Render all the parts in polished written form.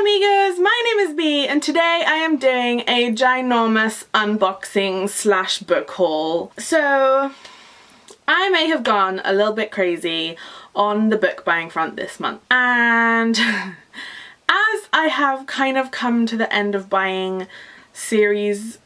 amigos, my name is Bea and today I am doing a ginormous unboxing slash book haul. So I may have gone a little bit crazy on the book buying front this month, and as I have kind of come to the end of buying series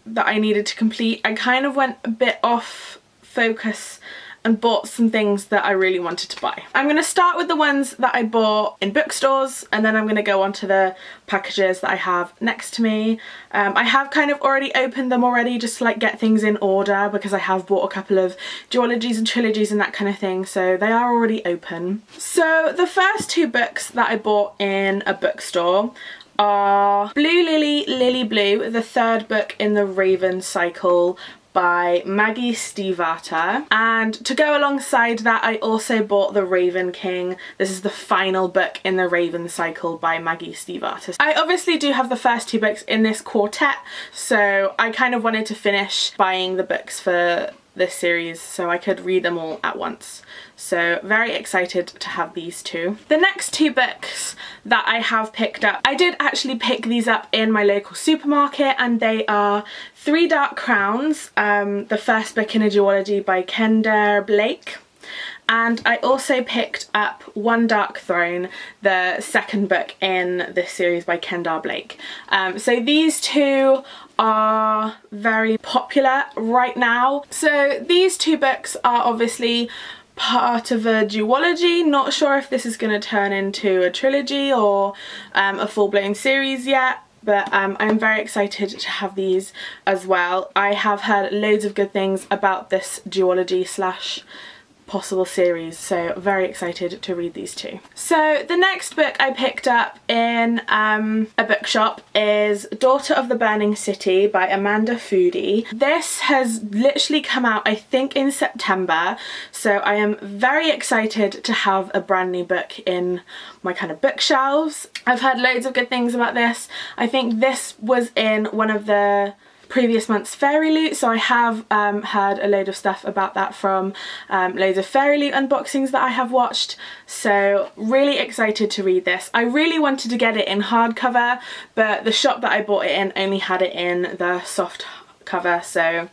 that I needed to complete, I kind of went a bit off focus and bought some things that I really wanted to buy. I'm going to start with the ones that I bought in bookstores, and then I'm going to go on to the packages that I have next to me. I have kind of already opened them already just to like get things in order, because I have bought a couple of duologies and trilogies and that kind of thing, so they are already open. So the first two books that I bought in a bookstore are Blue Lily, Lily Blue, the third book in the Raven cycle by Maggie Stiefvater, and to go alongside that I also bought The Raven King. This is the final book in the Raven cycle by Maggie Stiefvater. I obviously do have the first two books in this quartet, so I kind of wanted to finish buying the books for this series so I could read them all at once. So very excited to have these two. The next two books that I have picked up, I did actually pick these up in my local supermarket, and they are Three Dark Crowns, the first book in a duology by Kendare Blake. And I also picked up One Dark Throne, the second book in this series by Kendare Blake. So these two are very popular right now. So these two books are obviously part of a duology. Not sure if this is going to turn into a trilogy or a full-blown series yet, but I'm very excited to have these as well. I have heard loads of good things about this duology slash possible series, so very excited to read these two. So the next book I picked up in a bookshop is Daughter of the Burning City by Amanda Foody. This has literally come out I think in September, so I am very excited to have a brand new book in my kind of bookshelves. I've heard loads of good things about this. I think this was in one of the previous month's Fairy Loot, so I have heard a load of stuff about that from loads of Fairy Loot unboxings that I have watched, so really excited to read this. I really wanted to get it in hardcover, but the shop that I bought it in only had it in the soft cover, so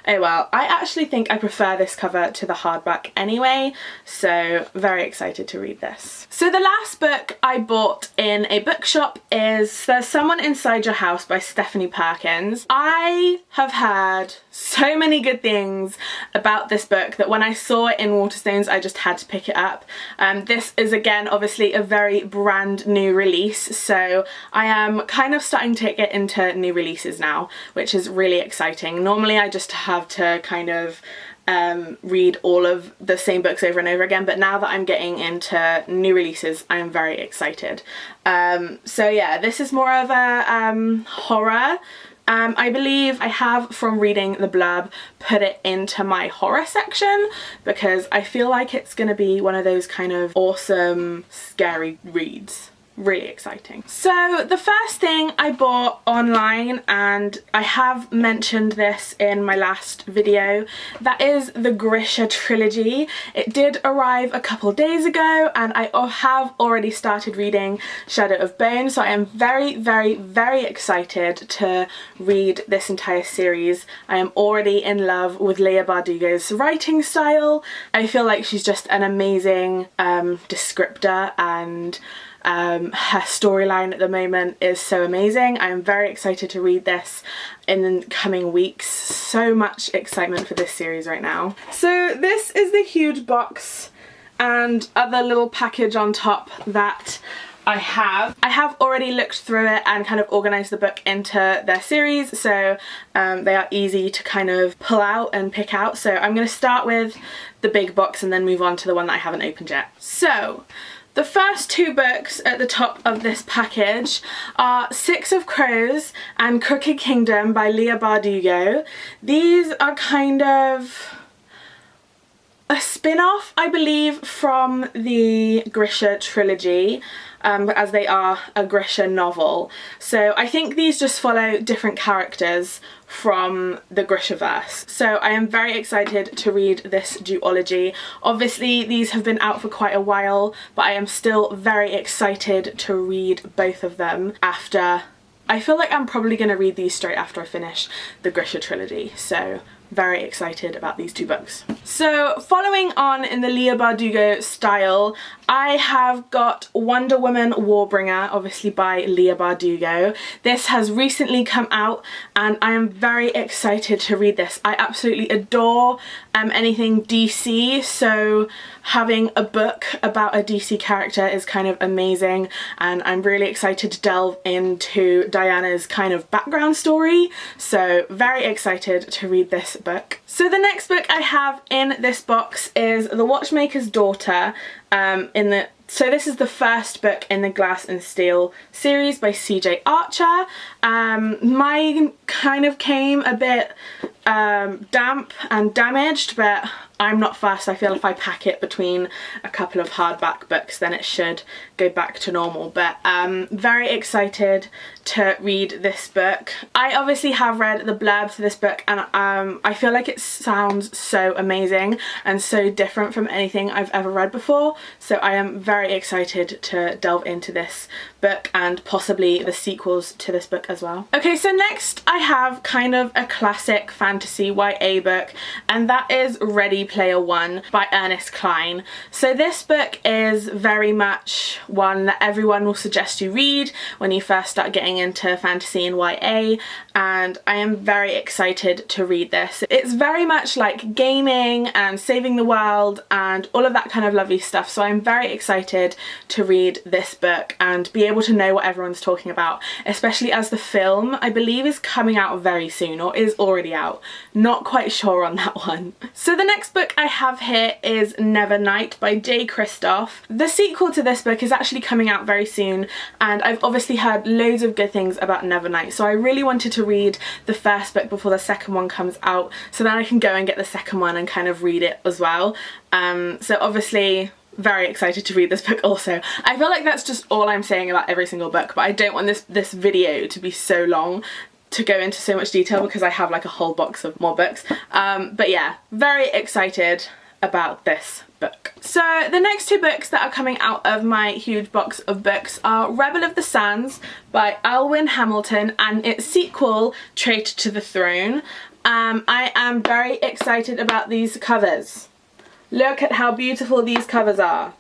oh well. I actually think I prefer this cover to the hardback anyway, so very excited to read this. So the last book I bought in a bookshop is There's Someone Inside Your House by Stephanie Perkins. I have heard so many good things about this book that when I saw it in Waterstones I just had to pick it up. This is again obviously a very brand new release, so I am kind of starting to get into new releases now, which is really exciting. Normally I just have to kind of read all of the same books over and over again, but now that I'm getting into new releases I am very excited. So yeah, this is more of a horror. I believe I have, from reading the blurb, put it into my horror section because I feel like it's going to be one of those kind of awesome scary reads. Really exciting. So the first thing I bought online, and I have mentioned this in my last video, that is the Grisha trilogy. It did arrive a couple days ago and I have already started reading Shadow of Bone, so I am very excited to read this entire series. I am already in love with Leigh Bardugo's writing style. I feel like she's just an amazing descriptor, and her storyline at the moment is so amazing. I am very excited to read this in the coming weeks. So much excitement for this series right now. So this is the huge box and other little package on top that I have already looked through it and kind of organised the book into their series, so they are easy to kind of pull out and pick out. So I'm going to start with the big box and then move on to the one that I haven't opened yet. So the first two books at the top of this package are Six of Crows and Crooked Kingdom by Leigh Bardugo. These are kind of a spin-off, I believe, from the Grisha trilogy. as they are a Grisha novel. So I think these just follow different characters from the Grishaverse. So I am very excited to read this duology. Obviously these have been out for quite a while, but I am still very excited to read both of them after. I feel like I'm probably going to read these straight after I finish the Grisha trilogy, so very excited about these two books. So following on in the Leigh Bardugo style, I have got Wonder Woman Warbringer, obviously by Leigh Bardugo. This has recently come out and I am very excited to read this. I absolutely adore anything DC, so having a book about a DC character is kind of amazing, and I'm really excited to delve into Diana's kind of background story, so very excited to read this book. So the next book I have in this box is The Watchmaker's Daughter. So this is the first book in the Glass and Steel series by CJ Archer. Mine kind of came a bit damp and damaged, but I'm not fussed. I feel if I pack it between a couple of hardback books then it should go back to normal. But very excited to read this book. I obviously have read the blurb for this book and I feel like it sounds so amazing and so different from anything I've ever read before, so I am very excited to delve into this book and possibly the sequels to this book as well. Okay, so next I have kind of a classic fantasy YA book, and that is Ready Player One by Ernest Cline. So this book is very much one that everyone will suggest you read when you first start getting into fantasy and YA, and I am very excited to read this. It's very much like gaming and saving the world and all of that kind of lovely stuff, so I'm very excited to read this book and be able to know what everyone's talking about, especially as the film I believe is coming out very soon or is already out. Not quite sure on that one. So the next book I have here is Nevernight by J. Kristoff. The sequel to this book is actually coming out very soon, and I've obviously heard loads of good things about Nevernight, so I really wanted to read the first book before the second one comes out so then I can go and get the second one and kind of read it as well. So obviously very excited to read this book also. I feel like that's just all I'm saying about every single book, but I don't want this video to be so long to go into so much detail because I have like a whole box of more books. But yeah, very excited about this book. So the next two books that are coming out of my huge box of books are Rebel of the Sands by Alwyn Hamilton and its sequel Traitor to the Throne. I am very excited about these covers. Look at how beautiful these covers are.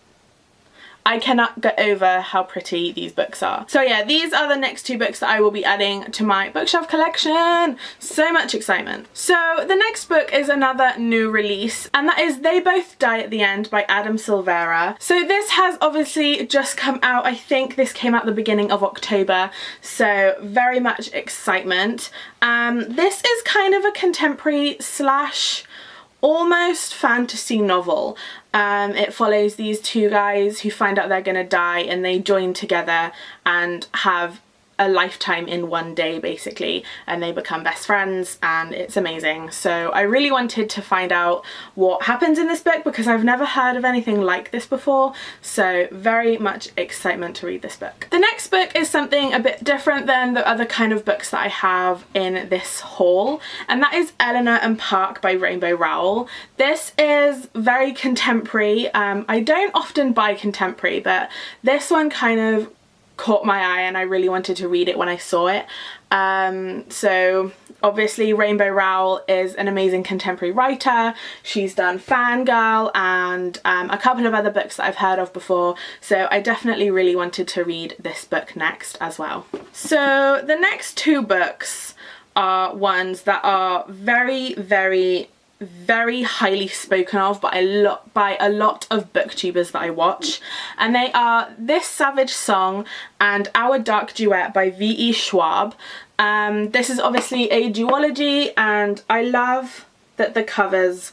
I cannot get over how pretty these books are. So yeah, these are the next two books that I will be adding to my bookshelf collection. So much excitement. So the next book is another new release, and that is They Both Die at the End by Adam Silvera. So this has obviously just come out. I think this came out the beginning of October, so very much excitement. This is kind of a contemporary slash almost fantasy novel. It follows these two guys who find out they're gonna die and they join together and have a lifetime in one day basically, and they become best friends and it's amazing. So I really wanted to find out what happens in this book because I've never heard of anything like this before, so very much excitement to read this book. The next book is something a bit different than the other kind of books that I have in this haul, and that is Eleanor and Park by Rainbow Rowell. This is very contemporary. I don't often buy contemporary, but this one kind of caught my eye and I really wanted to read it when I saw it. So obviously Rainbow Rowell is an amazing contemporary writer. She's done Fangirl and a couple of other books that I've heard of before, so I definitely really wanted to read this book next as well. So the next two books are ones that are very highly spoken of by a lot of booktubers that I watch, and they are This Savage Song and Our Dark Duet by V.E. Schwab. This is obviously a duology and I love that the covers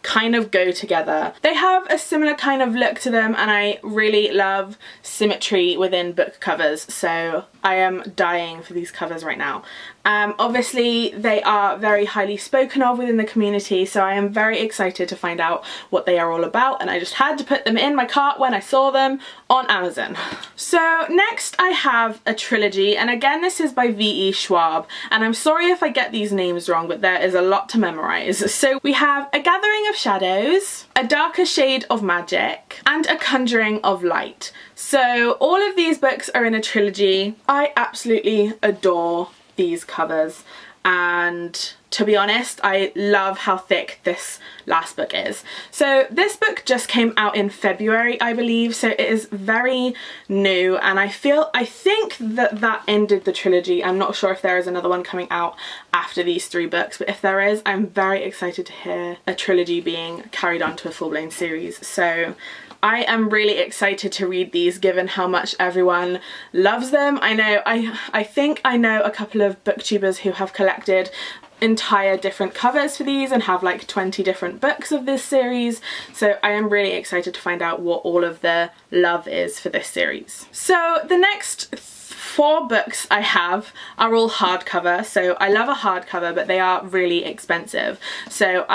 kind of go together. They have a similar kind of look to them, and I really love symmetry within book covers, so I am dying for these covers right now. Obviously they are very highly spoken of within the community, so I am very excited to find out what they are all about, and I just had to put them in my cart when I saw them on Amazon. So next I have a trilogy, and again this is by V.E. Schwab, and I'm sorry if I get these names wrong, but there is a lot to memorize. So we have A Gathering of Shadows, A Darker Shade of Magic, and A Conjuring of Light. So all of these books are in a trilogy. I absolutely adore these covers, and to be honest, I love how thick this last book is. So this book just came out in February, I believe, so it is very new, and I think that ended the trilogy. I'm not sure if there is another one coming out after these 3 books, but if there is, I'm very excited to hear a trilogy being carried on to a full-blown series. So I am really excited to read these, given how much everyone loves them. I think I know a couple of booktubers who have collected entire different covers for these and have like 20 different books of this series, so I am really excited to find out what all of the love is for this series. So the next 4 books I have are all hardcover, so I love a hardcover, but they are really expensive. So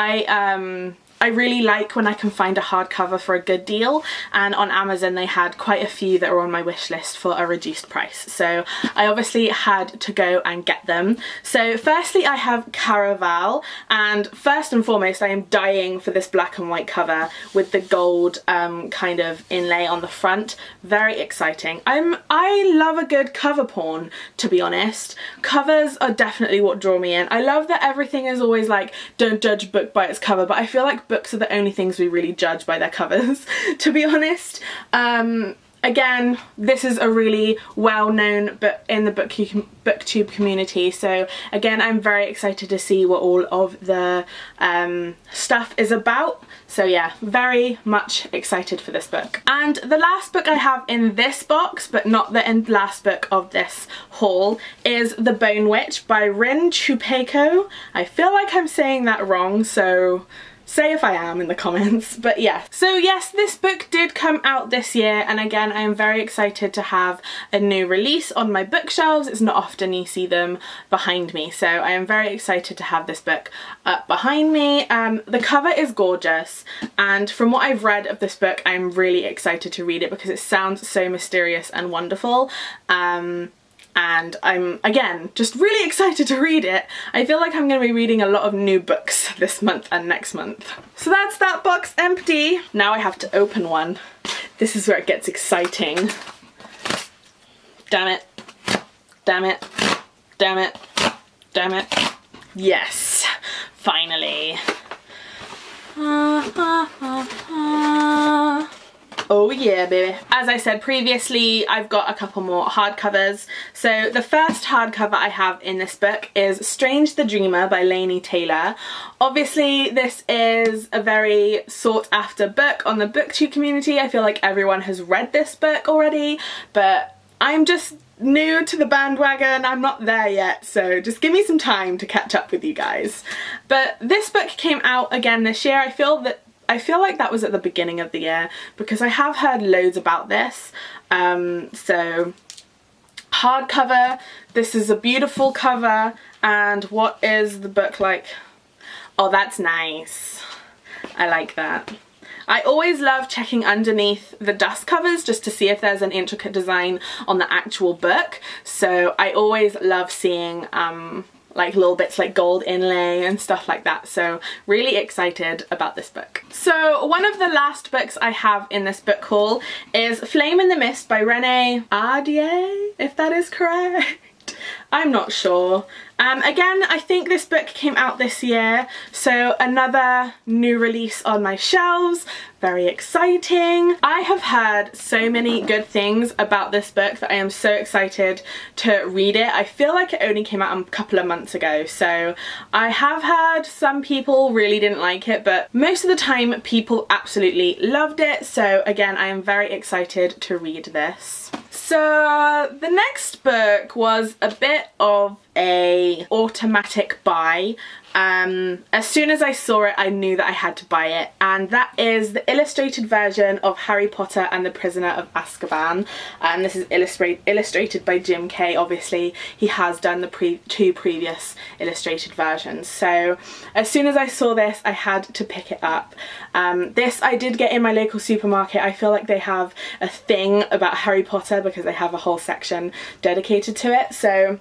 I really like when I can find a hardcover for a good deal, and on Amazon they had quite a few that were on my wish list for a reduced price, so I obviously had to go and get them. So firstly I have Caraval, and first and foremost I am dying for this black and white cover with the gold kind of inlay on the front. Very exciting. I love a good cover porn, to be honest. Covers are definitely what draw me in. I love that everything is always like, don't judge a book by its cover, but I feel like books are the only things we really judge by their covers, to be honest. Again, this is a really well-known book in the booktube community, so again I'm very excited to see what all of the stuff is about. So yeah, very much excited for this book. And the last book I have in this box, but not the last book of this haul, is The Bone Witch by Rin Chupeco. I feel like I'm saying that wrong, so say if I am in the comments, but yeah. So yes, this book did come out this year, and again I am very excited to have a new release on my bookshelves. It's not often you see them behind me, so I am very excited to have this book up behind me. The cover is gorgeous, and from what I've read of this book I'm really excited to read it because it sounds so mysterious and wonderful. And I'm, again, just really excited to read it. I feel like I'm going to be reading a lot of new books this month and next month. So that's that box empty. Now I have to open one. This is where it gets exciting. Damn it. Damn it. Damn it. Damn it. Yes. Finally. Oh yeah, baby. As I said previously, I've got a couple more hardcovers. So the first hardcover I have in this book is Strange the Dreamer by Laini Taylor. Obviously this is a very sought after book on the booktube community. I feel like everyone has read this book already, but I'm just new to the bandwagon. I'm not there yet, so just give me some time to catch up with you guys. But this book came out again this year. I feel like that was at the beginning of the year because I have heard loads about this. So hardcover, this is a beautiful cover, and what is the book like? Oh, that's nice. I like that. I always love checking underneath the dust covers just to see if there's an intricate design on the actual book. So I always love seeing like little bits like gold inlay and stuff like that, so really excited about this book. So one of the last books I have in this book haul is Flame in the Mist by Renee Ahdieh, if that is correct. I'm not sure. Again, I think this book came out this year, so another new release on my shelves. Very exciting. I have heard so many good things about this book that I am so excited to read it. I feel like it only came out a couple of months ago, so I have heard some people really didn't like it, but most of the time people absolutely loved it, so again I am very excited to read this. So the next book was a bit of a automatic buy As soon as I saw it, I knew that I had to buy it, and that is the illustrated version of Harry Potter and the Prisoner of Azkaban. This is illustrated by Jim Kay. Obviously he has done the two previous illustrated versions, so as soon as I saw this I had to pick it up. This I did get in my local supermarket. I feel like they have a thing about Harry Potter because they have a whole section dedicated to it. So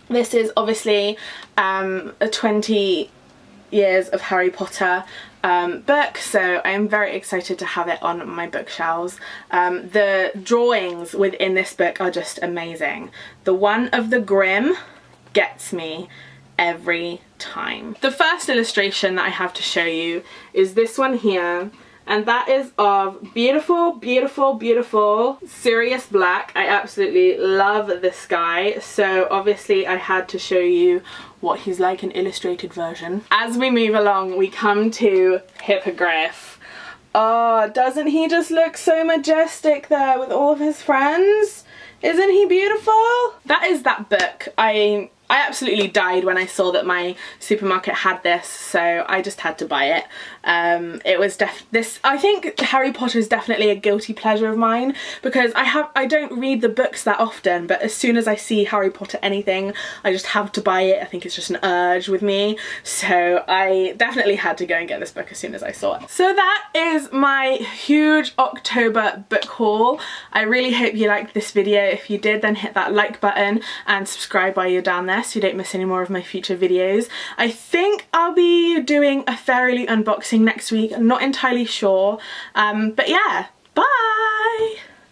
this is obviously a 20 years of Harry Potter book, so I am very excited to have it on my bookshelves. The drawings within this book are just amazing. The one of the Grim gets me every time. The first illustration that I have to show you is this one here, and that is of beautiful, beautiful, beautiful Sirius Black. I absolutely love this guy, so obviously I had to show you what he's like in illustrated version. As we move along, we come to Hippogriff. Oh, doesn't he just look so majestic there with all of his friends? Isn't he beautiful? That is that book. I absolutely died when I saw that my supermarket had this, so I just had to buy it. It was I think Harry Potter is definitely a guilty pleasure of mine because I don't read the books that often, but as soon as I see Harry Potter anything, I just have to buy it. I think it's just an urge with me, so I definitely had to go and get this book as soon as I saw it. So that is my huge October book haul. I really hope you liked this video. If you did, then hit that like button and subscribe while you're down there so you don't miss any more of my future videos. I think I'll be doing a Fairyly unboxing next week. I'm not entirely sure, but yeah, bye!